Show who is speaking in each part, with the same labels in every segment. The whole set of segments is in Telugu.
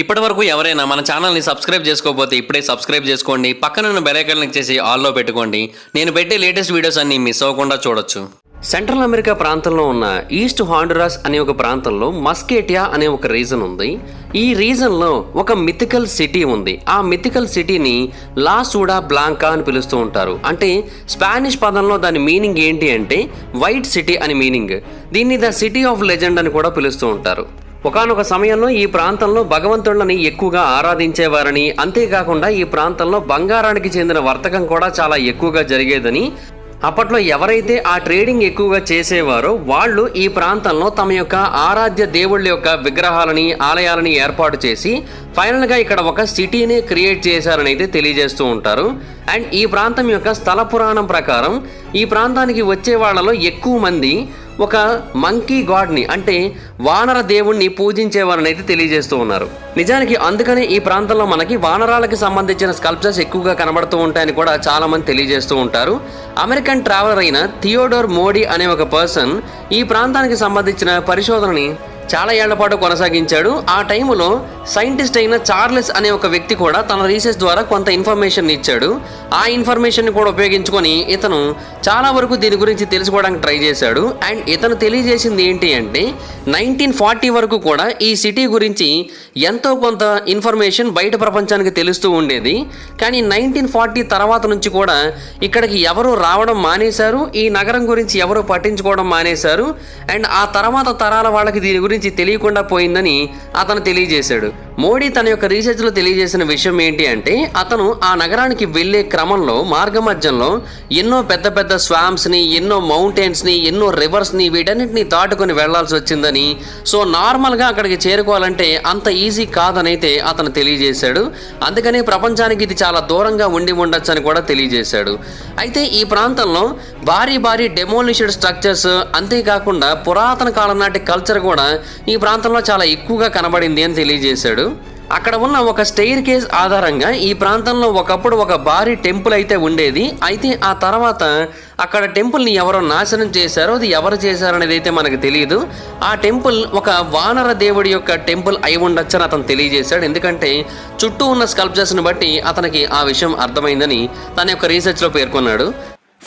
Speaker 1: ఇప్పటివరకు ఎవరైనా మన ఛానల్ని సబ్స్క్రైబ్ చేసుకోకపోతే ఇప్పుడే సబ్స్క్రైబ్ చేసుకోండి. పక్కనున్న బెల్ ఐకాన్ క్లిక్ చేసి ఆల్లో పెట్టుకోండి. నేను పెట్టే లేటెస్ట్ వీడియోస్ అన్ని మిస్ అవ్వకుండా చూడొచ్చు. సెంట్రల్ అమెరికా ప్రాంతంలో ఉన్న ఈస్ట్ హాండురాస్ అనే ఒక ప్రాంతంలో మస్కేటియా అనే ఒక రీజన్ ఉంది. ఈ రీజన్లో ఒక మిథికల్ సిటీ ఉంది. ఆ మిథికల్ సిటీని లా సూడా బ్లాంకా అని పిలుస్తూ ఉంటారు. అంటే స్పానిష్ పదంలో దాని మీనింగ్ ఏంటి అంటే వైట్ సిటీ అని మీనింగ్. దీన్ని ద సిటీ ఆఫ్ లెజెండ్ అని కూడా పిలుస్తూ ఉంటారు. ఒకానొక సమయంలో ఈ ప్రాంతంలో భగవంతుళ్ళని ఎక్కువగా ఆరాధించేవారని, అంతేకాకుండా ఈ ప్రాంతంలో బంగారానికి చెందిన వర్తకం కూడా చాలా ఎక్కువగా జరిగేదని, అప్పట్లో ఎవరైతే ఆ ట్రేడింగ్ ఎక్కువగా చేసేవారో వాళ్ళు ఈ ప్రాంతంలో తమ యొక్క ఆరాధ్య దేవుళ్ళ యొక్క విగ్రహాలని, ఆలయాలని ఏర్పాటు చేసి ఫైనల్గా ఇక్కడ ఒక సిటీని క్రియేట్ చేశారని అయితే తెలియజేస్తూ ఉంటారు. అండ్ ఈ ప్రాంతం యొక్క స్థల పురాణం ప్రకారం ఈ ప్రాంతానికి వచ్చే వాళ్ళలో ఎక్కువ మంది ఒక మంకీ గాడ్ని అంటే వానర దేవుణ్ణి పూజించేవారని అయితే తెలియజేస్తూ ఉన్నారు. నిజానికి అందుకనే ఈ ప్రాంతంలో మనకి వానరాలకి సంబంధించిన స్కల్ప్చర్స్ ఎక్కువగా కనబడుతూ ఉంటాయని కూడా చాలా మంది తెలియజేస్తూ ఉంటారు. అమెరికన్ ట్రావెలర్ అయిన థియోడోర్ మోడీ అనే ఒక పర్సన్ ఈ ప్రాంతానికి సంబంధించిన పరిశోధనని చాలా ఏళ్ల పాటు కొనసాగించాడు. ఆ టైంలో సైంటిస్ట్ అయిన చార్లెస్ అనే ఒక వ్యక్తి కూడా తన రీసెర్చ్ ద్వారా కొంత ఇన్ఫర్మేషన్ ఇచ్చాడు. ఆ ఇన్ఫర్మేషన్ కూడా ఉపయోగించుకొని ఇతను చాలా వరకు దీని గురించి తెలుసుకోవడానికి ట్రై చేశాడు. అండ్ ఇతను తెలియజేసింది ఏంటి అంటే 1940 వరకు కూడా ఈ సిటీ గురించి ఎంతో కొంత ఇన్ఫర్మేషన్ బయట ప్రపంచానికి తెలుస్తూ ఉండేది. కానీ 1940 తర్వాత నుంచి కూడా ఇక్కడికి ఎవరు రావడం మానేశారు, ఈ నగరం గురించి ఎవరు పట్టించుకోవడం మానేశారు. అండ్ ఆ తర్వాత తరాల వాళ్ళకి దీని గురించి తెలియకుండా పోయిందని అతను తెలియజేశాడు. మోడీ తన యొక్క రీసెర్చ్లో తెలియజేసిన విషయం ఏంటి అంటే అతను ఆ నగరానికి వెళ్లే క్రమంలో మార్గ మధ్యంలో ఎన్నో పెద్ద పెద్ద స్వామ్స్ని, ఎన్నో మౌంటైన్స్ని, ఎన్నో రివర్స్ని వీటన్నిటిని దాటుకొని వెళ్లాల్సి వచ్చిందని, సో నార్మల్గా అక్కడికి చేరుకోవాలంటే అంత ఈజీ కాదనైతే అతను తెలియజేశాడు. అందుకనే ప్రపంచానికి ఇది చాలా దూరంగా ఉండి ఉండొచ్చు అని కూడా తెలియజేశాడు. అయితే ఈ ప్రాంతంలో భారీ భారీ డెమోలిష్డ్ స్ట్రక్చర్స్, అంతేకాకుండా పురాతన కాలం నాటి కల్చర్ కూడా ఈ ప్రాంతంలో చాలా ఎక్కువగా కనబడింది అని తెలియజేశాడు. అక్కడ ఉన్న ఒక స్టెయిర్ కేస్ ఆధారంగా ఈ ప్రాంతంలో ఒకప్పుడు ఒక భారీ టెంపుల్ అయితే ఉండేది. అయితే ఆ తర్వాత అక్కడ టెంపుల్ని ఎవరో నాశనం చేశారో, అది ఎవరు చేశారనేది అయితే మనకు తెలియదు. ఆ టెంపుల్ ఒక వానర దేవుడి యొక్క టెంపుల్ అయి ఉండొచ్చు అని అతను తెలియజేశాడు. ఎందుకంటే చుట్టూ ఉన్న స్కల్ప్చర్స్ని బట్టి అతనికి ఆ విషయం అర్థమైందని తన యొక్క రీసెర్చ్లో పేర్కొన్నాడు.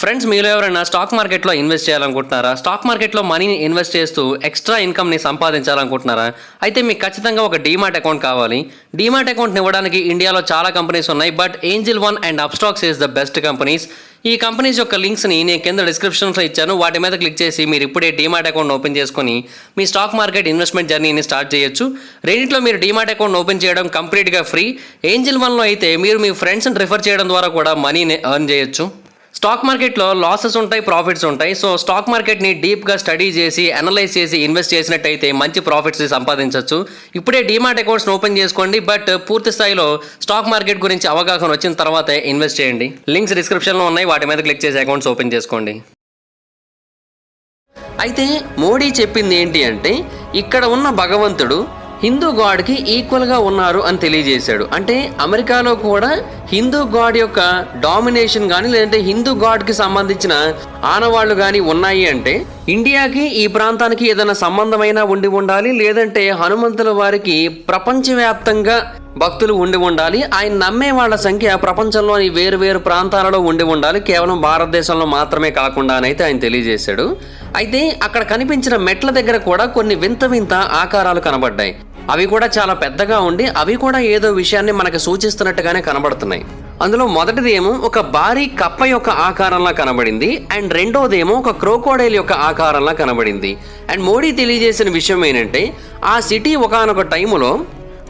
Speaker 1: ఫ్రెండ్స్, మీరు ఎవరైనా స్టాక్ మార్కెట్లో ఇన్వెస్ట్ చేయాలనుకుంటున్నారా? స్టాక్ మార్కెట్లో మనీని ఇన్వెస్ట్ చేస్తూ ఎక్స్ట్రా ఇన్కమ్ని సంపాదించాలనుకుంటున్నారా? అయితే మీకు ఖచ్చితంగా ఒక డీమాట్ అకౌంట్ కావాలి. డీమాట్ అకౌంట్ని ఇవ్వడానికి ఇండియాలో చాలా కంపెనీస్ ఉన్నాయి, but angel one and Upstox is the best companies. ఈ కంపెనీస్ యొక్క లింక్స్ని నేను కింద డిస్క్రిప్షన్లో ఇచ్చాను. వాటి మీద క్లిక్ చేసి మీరు ఇప్పుడే డీమాట్ అకౌంట్ ఓపెన్ చేసుకొని మీ స్టాక్ మార్కెట్ ఇన్వెస్ట్మెంట్ జర్నీని స్టార్ట్ చేయొచ్చు. రెండిట్లో మీరు డీమాట్ అకౌంట్ ఓపెన్ చేయడం కంప్లీట్గా ఫ్రీ. ఏంజిల్ వన్లో అయితే మీరు మీ ఫ్రెండ్స్ని రిఫర్ చేయడం ద్వారా కూడా మనీని ఎర్న్ చేయొచ్చు. స్టాక్ మార్కెట్లో లాసెస్ ఉంటాయి, ప్రాఫిట్స్ ఉంటాయి. సో స్టాక్ మార్కెట్ని డీప్గా స్టడీ చేసి, అనలైజ్ చేసి ఇన్వెస్ట్ చేసినట్టయితే మంచి ప్రాఫిట్స్ని సంపాదించవచ్చు. ఇప్పుడే డీమాట్ అకౌంట్స్ని ఓపెన్ చేసుకోండి, బట్ పూర్తి స్థాయిలో స్టాక్ మార్కెట్ గురించి అవగాహన వచ్చిన తర్వాతే ఇన్వెస్ట్ చేయండి. లింక్స్ డిస్క్రిప్షన్లో ఉన్నాయి, వాటి మీద క్లిక్ చేసి అకౌంట్స్ ఓపెన్ చేసుకోండి. అయితే మోడీ చెప్పింది ఏంటి అంటే ఇక్కడ ఉన్న భగవంతుడు హిందూ గాడ్కి ఈక్వల్గా ఉన్నారు అని తెలియజేశాడు. అంటే అమెరికాలో కూడా హిందూ గాడ్ యొక్క డామినేషన్ కానీ, లేదంటే హిందూ గాడ్కి సంబంధించిన ఆనవాళ్లు కానీ ఉన్నాయి అంటే ఇండియాకి ఈ ప్రాంతానికి ఏదైనా సంబంధమైనా ఉండి ఉండాలి, లేదంటే హనుమంతుల వారికి ప్రపంచవ్యాప్తంగా భక్తులు ఉండి ఉండాలి. ఆయన నమ్మే వాళ్ళ సంఖ్య ప్రపంచంలోని వేరు వేరు ప్రాంతాలలో ఉండి ఉండాలి, కేవలం భారతదేశంలో మాత్రమే కాకుండా అని అయితే ఆయన తెలియజేశాడు. అయితే అక్కడ కనిపించిన మెట్ల దగ్గర కూడా కొన్ని వింత వింత ఆకారాలు కనబడ్డాయి. అవి కూడా చాలా పెద్దగా ఉండి అవి కూడా ఏదో విషయాన్ని మనకు సూచిస్తున్నట్టుగానే కనబడుతున్నాయి. అందులో మొదటిదేమో ఒక భారీ కప్ప యొక్క ఆకారంలా కనబడింది, అండ్ రెండోదేమో ఒక క్రోకోడైల్ యొక్క ఆకారంలా కనబడింది. అండ్ మోడీ తెలియజేసిన విషయం ఏంటంటే ఆ సిటీ ఒకానొక టైములో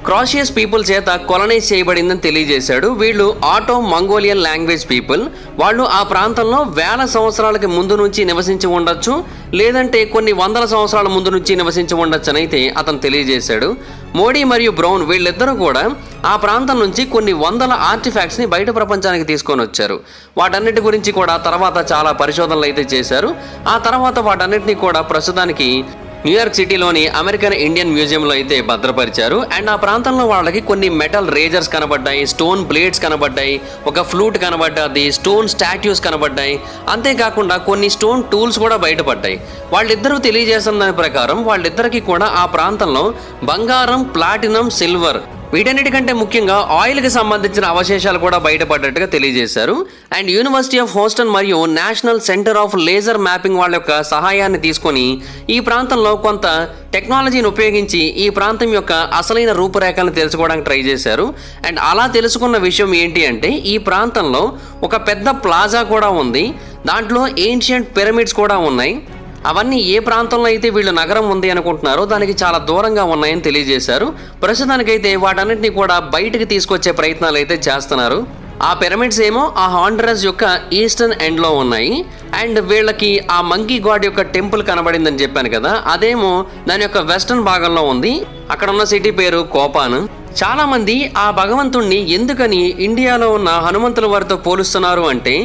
Speaker 1: క్రాషియస్ పీపుల్ చేత కొలనైజ్ చేయబడిందని తెలియజేశాడు. వీళ్ళు ఆటో మంగోలియన్ లాంగ్వేజ్ పీపుల్. వాళ్ళు ఆ ప్రాంతంలో వేల సంవత్సరాలకి ముందు నుంచి నివసించి ఉండొచ్చు, లేదంటే కొన్ని వందల సంవత్సరాల ముందు నుంచి నివసించి ఉండొచ్చు అని అయితే అతను తెలియజేశాడు. మోడీ మరియు బ్రౌన్ వీళ్ళిద్దరూ కూడా ఆ ప్రాంతం నుంచి కొన్ని వందల ఆర్టిఫాక్ట్స్ని బయట ప్రపంచానికి తీసుకొని వచ్చారు. వాటన్నిటి గురించి కూడా తర్వాత చాలా పరిశోధనలు అయితే చేశారు. ఆ తర్వాత వాటన్నిటిని కూడా ప్రస్తుతానికి న్యూయార్క్ సిటీలోని అమెరికన్ ఇండియన్ మ్యూజియంలో అయితే భద్రపరిచారు. అండ్ ఆ ప్రాంతంలో వాళ్ళకి కొన్ని మెటల్ రేజర్స్ కనబడ్డాయి, స్టోన్ బ్లేడ్స్ కనబడ్డాయి, ఒక ఫ్లూట్ కనబడ్డది, స్టోన్ స్టాట్యూస్ కనబడ్డాయి, అంతేకాకుండా కొన్ని స్టోన్ టూల్స్ కూడా బయటపడ్డాయి. వాళ్ళిద్దరూ తెలియజేసిన దాని ప్రకారం వాళ్ళిద్దరికీ కూడా ఆ ప్రాంతంలో బంగారం, ప్లాటినం, సిల్వర్ వీటన్నిటికంటే ముఖ్యంగా ఆయిల్కి సంబంధించిన అవశేషాలు కూడా బయటపడ్డట్టుగా తెలియజేశారు. అండ్ యూనివర్సిటీ ఆఫ్ హూస్టన్ మరియు national centre of laser mapping వాళ్ళ యొక్క సహాయాన్ని తీసుకొని ఈ ప్రాంతంలో కొంత టెక్నాలజీని ఉపయోగించి ఈ ప్రాంతం యొక్క అసలైన రూపురేఖలను తెలుసుకోవడానికి ట్రై చేశారు. అండ్ అలా తెలుసుకున్న విషయం ఏంటి అంటే ఈ ప్రాంతంలో ఒక పెద్ద ప్లాజా కూడా ఉంది, దాంట్లో ఏన్షియంట్ పిరమిడ్స్ కూడా ఉన్నాయి. అవన్నీ ఏ ప్రాంతంలో అయితే వీళ్ళు నగరం ఉంది అనుకుంటున్నారో దానికి చాలా దూరంగా ఉన్నాయని తెలియజేశారు. ప్రస్తుతానికైతే వాటన్నిటిని కూడా బయటకు తీసుకొచ్చే ప్రయత్నాలు అయితే చేస్తున్నారు. ఆ పిరమిడ్స్ ఏమో ఆ హాండరస్ యొక్క ఈస్టర్న్ ఎండ్లో ఉన్నాయి. అండ్ వీళ్ళకి ఆ మంకీ గాడ్ యొక్క టెంపుల్ కనబడిందని చెప్పాను కదా, అదేమో దాని యొక్క వెస్టర్న్ భాగంలో ఉంది. అక్కడ ఉన్న సిటీ పేరు కోపాన్. చాలా మంది ఆ భగవంతుణ్ణి ఎందుకని ఇండియాలో ఉన్న హనుమంతుల వారితో పోలుస్తున్నారు అంటే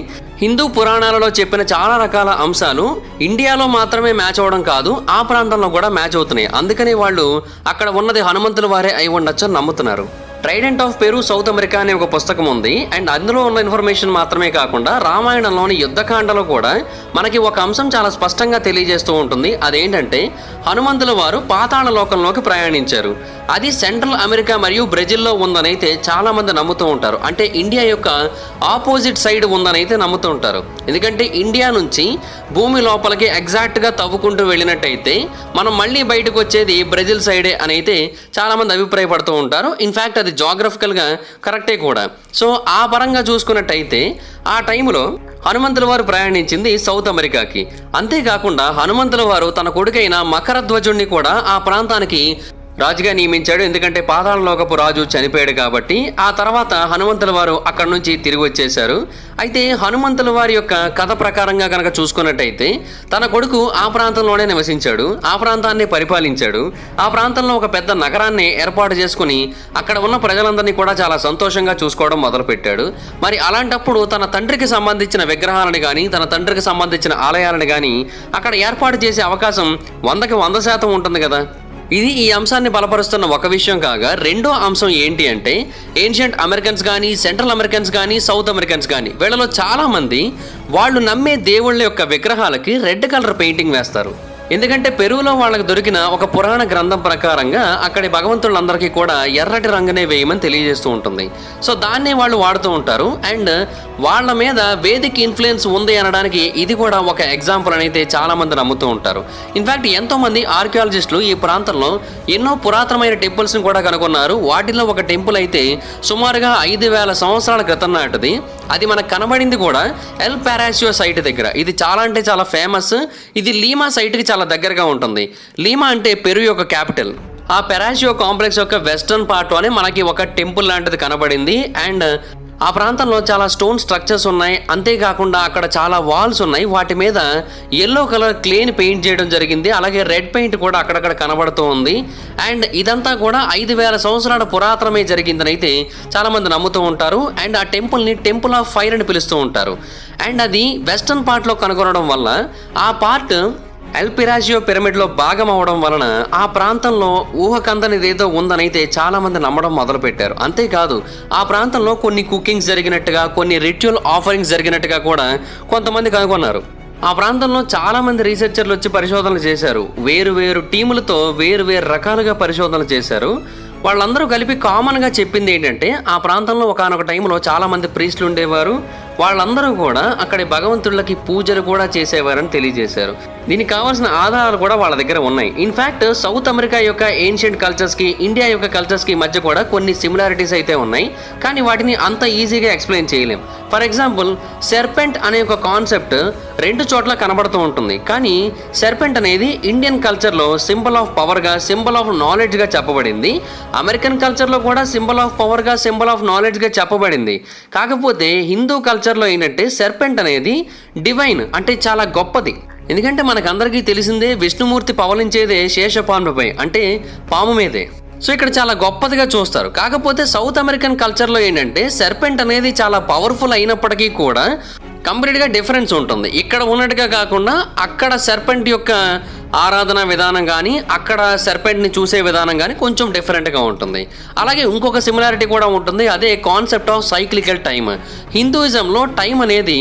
Speaker 1: హిందూ పురాణాలలో చెప్పిన చాలా రకాల అంశాలు ఇండియాలో మాత్రమే మ్యాచ్ అవ్వడం కాదు, ఆ ప్రాంతంలో కూడా మ్యాచ్ అవుతున్నాయి. అందుకని వాళ్ళు అక్కడ ఉన్నది హనుమంతుల వారే అయి ఉండొచ్చు అని నమ్ముతున్నారు. Trident of Peru south America అనే ఒక పుస్తకం ఉంది. అండ్ అందులో ఉన్న ఇన్ఫర్మేషన్ మాత్రమే కాకుండా రామాయణంలోని యుద్ధకాండలో కూడా మనకి ఒక అంశం చాలా స్పష్టంగా తెలియజేస్తూ ఉంటుంది. అదేంటంటే హనుమంతుల వారు పాతాళ లోకంలోకి ప్రయాణించారు. అది సెంట్రల్ అమెరికా మరియు బ్రెజిల్లో ఉందని అయితే చాలా మంది నమ్ముతూ ఉంటారు. అంటే ఇండియా యొక్క ఆపోజిట్ సైడ్ ఉందని అయితే నమ్ముతూ ఉంటారు. ఎందుకంటే ఇండియా నుంచి భూమి లోపలికి ఎగ్జాక్ట్గా తవ్వుకుంటూ వెళ్ళినట్టయితే మనం మళ్ళీ బయటకు వచ్చేది బ్రెజిల్ సైడే అని అయితే చాలా మంది అభిప్రాయపడుతూ ఉంటారు. ఇన్ఫ్యాక్ట్ అది జాగ్రఫికల్గా కరెక్టే కూడా. సో ఆ పరంగా చూసుకున్నట్టయితే ఆ టైంలో హనుమంతుల వారు ప్రయాణించింది సౌత్ అమెరికాకి. అంతేకాకుండా హనుమంతుల వారు తన కొడుకైన మకరధ్వజుణ్ణి కూడా ఆ ప్రాంతానికి రాజుగా నియమించాడు. ఎందుకంటే పాతాళలోకపు రాజు చనిపోయాడు కాబట్టి. ఆ తర్వాత హనుమంతుల వారు అక్కడి నుంచి తిరిగి వచ్చేశారు. అయితే హనుమంతుల వారి యొక్క కథ ప్రకారంగా కనుక చూసుకున్నట్టయితే తన కొడుకు ఆ ప్రాంతంలోనే నివసించాడు, ఆ ప్రాంతాన్ని పరిపాలించాడు. ఆ ప్రాంతంలో ఒక పెద్ద నగరాన్ని ఏర్పాటు చేసుకుని అక్కడ ఉన్న ప్రజలందరినీ కూడా చాలా సంతోషంగా చూసుకోవడం మొదలుపెట్టాడు. మరి అలాంటప్పుడు తన తండ్రికి సంబంధించిన విగ్రహాలను కానీ తన తండ్రికి సంబంధించిన ఆలయాలను కానీ అక్కడ ఏర్పాటు చేసే అవకాశం 100కి 100% ఉంటుంది కదా. ఇది ఈ అంశాన్ని బలపరుస్తున్న ఒక విషయం కాగా, రెండో అంశం ఏంటి అంటే ఏన్షియంట్ అమెరికన్స్ కానీ సెంట్రల్ అమెరికన్స్ కానీ సౌత్ అమెరికన్స్ కానీ వీళ్ళలో చాలామంది వాళ్ళు నమ్మే దేవుళ్ళ యొక్క విగ్రహాలకి రెడ్ కలర్ పెయింటింగ్ వేస్తారు. ఎందుకంటే పెరువులో వాళ్ళకి దొరికిన ఒక పురాణ గ్రంథం ప్రకారంగా అక్కడి భగవంతులందరికీ కూడా ఎర్రటి రంగునే వేయమని తెలియజేస్తూ ఉంటుంది. సో దాన్నే వాళ్ళు వాడుతూ ఉంటారు. అండ్ వాళ్ళ మీద వేదిక్ ఇన్ఫ్లుయెన్స్ ఉంది అనడానికి ఇది కూడా ఒక ఎగ్జాంపుల్ అని అయితే చాలా మంది నమ్ముతూ ఉంటారు. ఇన్ఫ్యాక్ట్ ఎంతోమంది ఆర్కియాలజిస్టులు ఈ ప్రాంతంలో ఎన్నో పురాతనమైన టెంపుల్స్ని కూడా కనుగొన్నారు. వాటిలో ఒక టెంపుల్ అయితే సుమారుగా 5000 సంవత్సరాల క్రితం నాటిది. అది మనకు కనబడింది కూడా ఎల్ పారాసియో సైట్ దగ్గర. ఇది చాలా అంటే చాలా ఫేమస్. ఇది లీమా సైట్కి చాలా దగ్గరగా ఉంటుంది. లీమా అంటే పెరు యొక్క క్యాపిటల్. ఆ పెరాసియో కాంప్లెక్స్ యొక్క వెస్టర్న్ పార్ట్లోనే మనకి ఒక టెంపుల్ లాంటిది కనబడింది. అండ్ ఆ ప్రాంతంలో చాలా స్టోన్ స్ట్రక్చర్స్ ఉన్నాయి. అంతేకాకుండా అక్కడ చాలా వాల్స్ ఉన్నాయి. వాటి మీద ఎల్లో కలర్ క్లేని పెయింట్ చేయడం జరిగింది. అలాగే రెడ్ పెయింట్ కూడా అక్కడక్కడ కనబడుతూ ఉంది. అండ్ ఇదంతా కూడా 5000 సంవత్సరాల పురాతనమే జరిగిందని అయితే చాలామంది నమ్ముతూ ఉంటారు. అండ్ ఆ టెంపుల్ని టెంపుల్ ఆఫ్ ఫైర్ అని పిలుస్తూ ఉంటారు. అండ్ అది వెస్టర్న్ పార్ట్లో కనుగొనడం వల్ల ఆ పార్ట్ ఎల్ పిరాసియో పిరమిడ్లో భాగం అవడం వలన ఆ ప్రాంతంలో ఊహకందనిదేదో ఉందనైతే చాలామంది నమ్మడం మొదలుపెట్టారు. అంతేకాదు ఆ ప్రాంతంలో కొన్ని కుకింగ్స్ జరిగినట్టుగా, కొన్ని రిచువల్ ఆఫరింగ్స్ జరిగినట్టుగా కూడా కొంతమంది కనుగొన్నారు. ఆ ప్రాంతంలో చాలామంది రీసెర్చర్లు వచ్చి పరిశోధనలు చేశారు. వేరు వేరు టీములతో వేరు వేరు రకాలుగా పరిశోధనలు చేశారు. వాళ్ళందరూ కలిపి కామన్గా చెప్పింది ఏంటంటే ఆ ప్రాంతంలో ఒకానొక టైంలో చాలామంది ప్రీస్టులు ఉండేవారు. వాళ్ళందరూ కూడా అక్కడి భగవంతుళ్ళకి పూజలు కూడా చేసేవారని తెలియజేశారు. దీనికి కావాల్సిన ఆధారాలు కూడా వాళ్ళ దగ్గర ఉన్నాయి. ఇన్ఫ్యాక్ట్ సౌత్ అమెరికా యొక్క ఏన్షియంట్ కల్చర్స్కి ఇండియా యొక్క కల్చర్స్కి మధ్య కూడా కొన్ని సిమిలారిటీస్ అయితే ఉన్నాయి. కానీ వాటిని అంత ఈజీగా ఎక్స్ప్లెయిన్ చేయలేం. ఫర్ ఎగ్జాంపుల్ సెర్పెంట్ అనే ఒక కాన్సెప్ట్ 2 చోట్ల కనబడుతూ ఉంటుంది. కానీ సెర్పెంట్ అనేది ఇండియన్ కల్చర్లో సింబల్ ఆఫ్ పవర్గా, సింబల్ ఆఫ్ నాలెడ్జ్గా చెప్పబడింది. అమెరికన్ కల్చర్లో కూడా సింబల్ ఆఫ్ పవర్గా, సింబల్ ఆఫ్ నాలెడ్జ్గా చెప్పబడింది. కాకపోతే హిందూ కల్చర్లో ఏంటంటే సెర్పెంట్ అనేది డివైన్, అంటే చాలా గొప్పది. ఎందుకంటే మనకందరికీ తెలిసిందే విష్ణుమూర్తి పవలించేదే శేషపాన్పుపై, అంటే పాము మీదే. సో ఇక్కడ చాలా గొప్పదిగా చూస్తారు. కాకపోతే సౌత్ అమెరికన్ కల్చర్లో ఏంటంటే సెర్పెంట్ అనేది చాలా పవర్ఫుల్ అయినప్పటికీ కూడా కంప్లీట్గా డిఫరెన్స్ ఉంటుంది. ఇక్కడ ఉన్నట్టుగా కాకుండా అక్కడ సెర్పెంట్ యొక్క ఆరాధన విధానం కానీ అక్కడ సర్పెంట్ని చూసే విధానం కానీ కొంచెం డిఫరెంట్గా ఉంటుంది. అలాగే ఇంకొక సిమిలారిటీ కూడా ఉంటుంది, అదే కాన్సెప్ట్ ఆఫ్ సైక్లికల్ టైమ్. హిందూయిజంలో టైం అనేది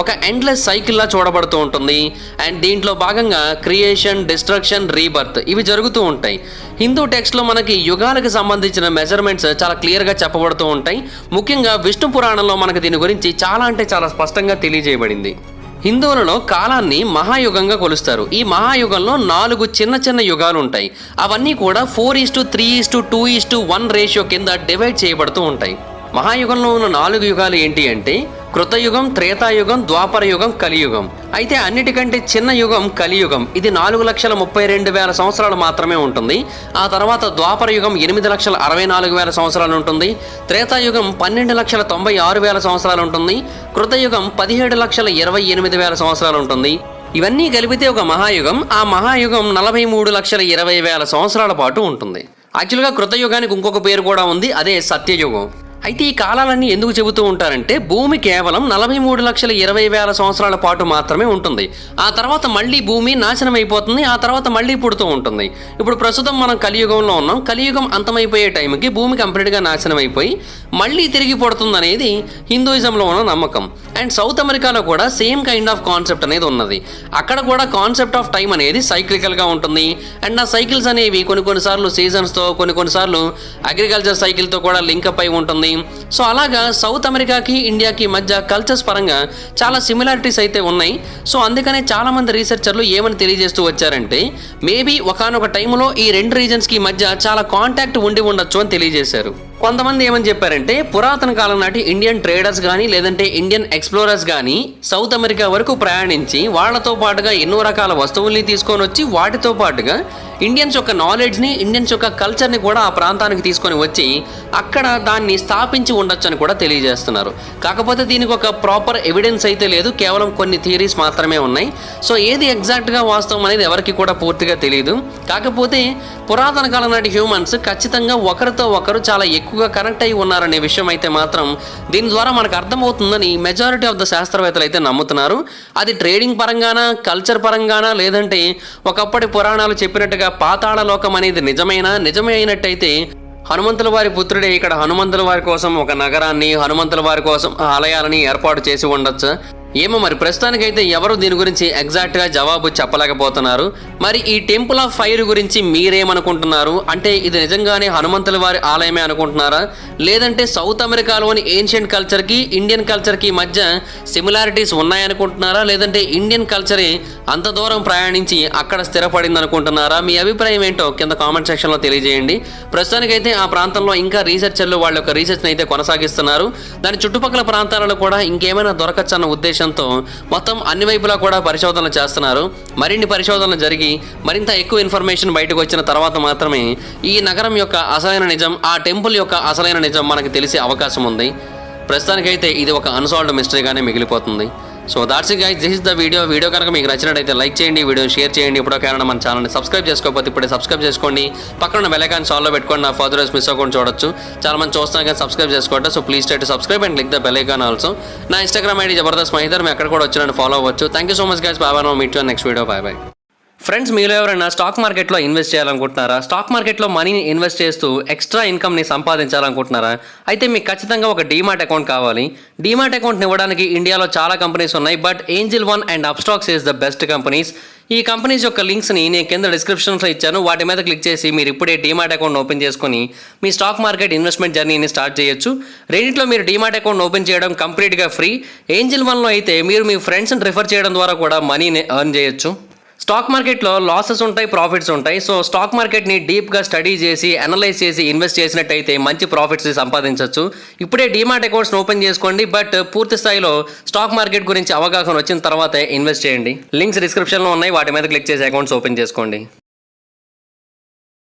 Speaker 1: ఒక ఎండ్లెస్ సైకిల్లా చూడబడుతూ ఉంటుంది. అండ్ దీంట్లో భాగంగా క్రియేషన్, డిస్ట్రక్షన్, రీబర్త్ ఇవి జరుగుతూ ఉంటాయి. హిందూ టెక్స్ట్లో మనకి యుగాలకు సంబంధించిన మెజర్మెంట్స్ చాలా క్లియర్గా చెప్పబడుతూ ఉంటాయి. ముఖ్యంగా విష్ణు పురాణంలో మనకు దీని గురించి చాలా అంటే చాలా స్పష్టంగా తెలియజేయబడింది. హిందువులలో కాలాన్ని మహాయుగంగా కొలుస్తారు. ఈ మహాయుగంలో 4 చిన్న చిన్న యుగాలు ఉంటాయి. అవన్నీ కూడా 4:3:2:1 రేషియో కింద డివైడ్ చేయబడుతూ ఉంటాయి. మహాయుగంలో ఉన్న 4 యుగాలు ఏంటి అంటే కృతయుగం, త్రేతాయుగం, ద్వాపర యుగం, కలియుగం. అయితే అన్నిటికంటే చిన్న యుగం కలియుగం. ఇది 4,32,000 సంవత్సరాలు మాత్రమే ఉంటుంది. ఆ తర్వాత ద్వాపర యుగం 8,64,000 సంవత్సరాలు ఉంటుంది. త్రేతాయుగం 12,96,000 సంవత్సరాలు ఉంటుంది. కృతయుగం 17,28,000 సంవత్సరాలు ఉంటుంది. ఇవన్నీ కలిపితే ఒక మహాయుగం. ఆ మహాయుగం 43,20,000 సంవత్సరాల పాటు ఉంటుంది. యాక్చువల్గా కృతయుగానికి ఇంకొక పేరు కూడా ఉంది, అదే సత్యయుగం. అయితే ఈ కాలాలన్నీ ఎందుకు చెబుతూ ఉంటారంటే భూమి కేవలం 43,20,000 సంవత్సరాల పాటు మాత్రమే ఉంటుంది. ఆ తర్వాత మళ్ళీ భూమి నాశనం అయిపోతుంది. ఆ తర్వాత మళ్ళీ పుడుతూ ఉంటుంది. ఇప్పుడు ప్రస్తుతం మనం కలియుగంలో ఉన్నాం. కలియుగం అంతమైపోయే టైంకి భూమి కంప్లీట్గా నాశనం అయిపోయి మళ్ళీ తిరిగి పుడుతుంది అనేది హిందూయిజంలో ఉన్న నమ్మకం. అండ్ సౌత్ అమెరికాలో కూడా సేమ్ కైండ్ ఆఫ్ కాన్సెప్ట్ అనేది ఉన్నది. అక్కడ కూడా కాన్సెప్ట్ ఆఫ్ టైం అనేది సైక్లికల్గా ఉంటుంది. అండ్ ఆ సైకిల్స్ అనేవి కొన్నిసార్లు సీజన్స్తో, కొన్నిసార్లు అగ్రికల్చర్ సైకిల్తో కూడా లింకప్ అయి ఉంటుంది. సో అలాగా సౌత్ అమెరికాకి ఇండియాకి మధ్య కల్చర్స్ పరంగా చాలా సిమిలారిటీస్ అయితే ఉన్నాయి. సో అందుకనే చాలా మంది రీసెర్చర్లు ఏమని తెలియజేస్తూ వచ్చారంటే మేబీ ఒకానొక టైంలో ఈ 2 రీజన్స్కి మధ్య చాలా కాంటాక్ట్ ఉండి ఉండొచ్చు అని తెలియజేశారు. కొంతమంది ఏమని చెప్పారంటే పురాతన కాలం నాటి ఇండియన్ ట్రేడర్స్ కానీ లేదంటే ఇండియన్ ఎక్స్ప్లోరర్స్ కానీ సౌత్ అమెరికా వరకు ప్రయాణించి వాళ్లతో పాటుగా ఎన్నో రకాల వస్తువుల్ని తీసుకొని వచ్చి వాటితో పాటుగా ఇండియన్స్ యొక్క నాలెడ్జ్ని, ఇండియన్స్ యొక్క కల్చర్ని కూడా ఆ ప్రాంతానికి తీసుకొని వచ్చి అక్కడ దాన్ని స్థాపించి ఉండొచ్చు అని కూడా తెలియజేస్తున్నారు. కాకపోతే దీనికి ఒక ప్రాపర్ ఎవిడెన్స్ అయితే లేదు, కేవలం కొన్ని థియరీస్ మాత్రమే ఉన్నాయి. సో ఏది ఎగ్జాక్ట్గా వాస్తవం అనేది ఎవరికి కూడా పూర్తిగా తెలియదు. కాకపోతే పురాతన కాలం నాటి హ్యూమన్స్ ఖచ్చితంగా ఒకరితో ఒకరు చాలా ఎక్కువగా కనెక్ట్ అయి ఉన్నారనే విషయం అయితే మాత్రం దీని ద్వారా మనకు అర్థమవుతుందని మెజారిటీ ఆఫ్ ద శాస్త్రవేత్తలు అయితే నమ్ముతున్నారు. అది ట్రేడింగ్ పరంగానా, కల్చర్ పరంగానా, లేదంటే ఒకప్పటి పురాణాలు చెప్పినట్టుగా పాతాళ లోకం అనేది నిజమే అయినట్టయితే హనుమంతుల వారి పుత్రుడే ఇక్కడ హనుమంతుల వారి కోసం ఒక నగరాన్ని, హనుమంతుల వారి కోసం ఆలయాలని ఏర్పాటు చేసి ఉండొచ్చు. ఏమో మరి ప్రస్తుతానికైతే ఎవరు దీని గురించి ఎగ్జాక్ట్గా జవాబు చెప్పలేకపోతున్నారు. మరి ఈ టెంపుల్ ఆఫ్ ఫైర్ గురించి మీరేమనుకుంటున్నారు? అంటే ఇది నిజంగానే హనుమంతుల వారి ఆలయమే అనుకుంటున్నారా, లేదంటే సౌత్ అమెరికాలోని ఏన్షియంట్ కల్చర్కి ఇండియన్ కల్చర్కి మధ్య సిమిలారిటీస్ ఉన్నాయనుకుంటున్నారా, లేదంటే ఇండియన్ కల్చరే అంత దూరం ప్రయాణించి అక్కడ స్థిరపడింది అనుకుంటున్నారా? మీ అభిప్రాయం ఏంటో కింద కామెంట్ సెక్షన్లో తెలియజేయండి. ప్రస్తుతానికైతే ఆ ప్రాంతంలో ఇంకా రీసెర్చర్లు వాళ్ళ యొక్క రీసెర్చ్ని అయితే కొనసాగిస్తున్నారు. దాని చుట్టుపక్కల ప్రాంతాలలో కూడా ఇంకేమైనా దొరకచ్చన్న ఉద్దేశం మొత్తం అన్ని వైపులా కూడా పరిశోధనలు చేస్తున్నారు. మరిన్ని పరిశోధనలు జరిగి మరింత ఎక్కువ ఇన్ఫర్మేషన్ బయటకు వచ్చిన తర్వాత మాత్రమే ఈ నగరం యొక్క అసలైన నిజం, ఆ టెంపుల్ యొక్క అసలైన నిజం మనకు తెలిసే అవకాశం ఉంది. ప్రస్తుతానికైతే ఇది ఒక అన్సాల్వ్డ్ మిస్టరీగానే మిగిలిపోతుంది. So that's it guys, this is the video కనుక మీకు నచ్చినట్టయితే లైక్ చేయండి, వీడియోని షేర్ చేయండి. ఇప్పుడు కారణం మన ఛానల్ని సబ్స్క్రైబ్ చేసుకోకపోతే ఇప్పుడే సబ్స్క్రైబ్ చేసుకోండి. పక్కన బెల్ ఐకాన్ ఆల్లో పెట్టుకోండి, నా ఫర్దర్ మిస్ అవ్వకుండా చూడొచ్చు. చాలా మంది చూస్తాను కానీ సబ్స్క్రైబ్ చేసుకోవట్లేదు. So please try to subscribe and click the bell icon also. నా ఇన్స్టాగ్రామ్ ఐడి జబర్దస్త్ మహీధర్, మీరు అక్కడ కూడా వచ్చి నన్ను ఫాలో అవ్వచ్చు. Thank you so much guys, bye. Meet you next video, bye. Friends, మీరు ఎవరైనా స్టాక్ మార్కెట్లో ఇన్వెస్ట్ చేయాలనుకుంటున్నారా? స్టాక్ మార్కెట్లో మనీని ఇన్వెస్ట్ చేస్తూ ఎక్స్ట్రా ఇన్కమ్ని సంపాదించాలనుకుంటున్నారా? అయితే మీకు ఖచ్చితంగా ఒక డీమాట్ అకౌంట్ కావాలి. డీమాట్ అకౌంట్ని ఇవ్వడానికి ఇండియాలో చాలా కంపెనీస్ ఉన్నాయి, but angel one and Upstox is the best companies. ఈ కంపెనీస్ యొక్క లింక్స్ని నేను కింద డిస్క్రిప్షన్స్లో ఇచ్చాను. వాటి మీద క్లిక్ చేసి మీరు ఇప్పుడే డీమాట్ అకౌంట్ ఓపెన్ చేసుకొని మీ స్టాక్ మార్కెట్ ఇన్వెస్ట్మెంట్ జర్నీని స్టార్ట్ చేయొచ్చు. రెండిట్లో మీరు డీమాట్ అకౌంట్ ఓపెన్ చేయడం కంప్లీట్గా ఫ్రీ. ఏంజిల్ వన్లో అయితే మీరు మీ ఫ్రెండ్స్ని రిఫర్ చేయడం ద్వారా కూడా మనీని ఎర్న్ చేయొచ్చు. స్టాక్ మార్కెట్లో లాసెస్ ఉంటాయి, ప్రాఫిట్స్ ఉంటాయి. సో స్టాక్ మార్కెట్ని డీప్గా స్టడీ చేసి అనలైజ్ చేసి ఇన్వెస్ట్ చేసినట్టయితే మంచి ప్రాఫిట్స్ సంపాదించవచ్చు. ఇప్పుడే డీమాట్ అకౌంట్స్ ఓపెన్ చేసుకోండి, బట్ పూర్తి స్థాయిలో స్టాక్ మార్కెట్ గురించి అవగాహన వచ్చిన తర్వాతే ఇన్వెస్ట్ చేయండి. లింక్స్ డిస్క్రిప్షన్లో ఉన్నాయి, వాటి మీద క్లిక్ చేసి అకౌంట్స్ ఓపెన్ చేసుకోండి.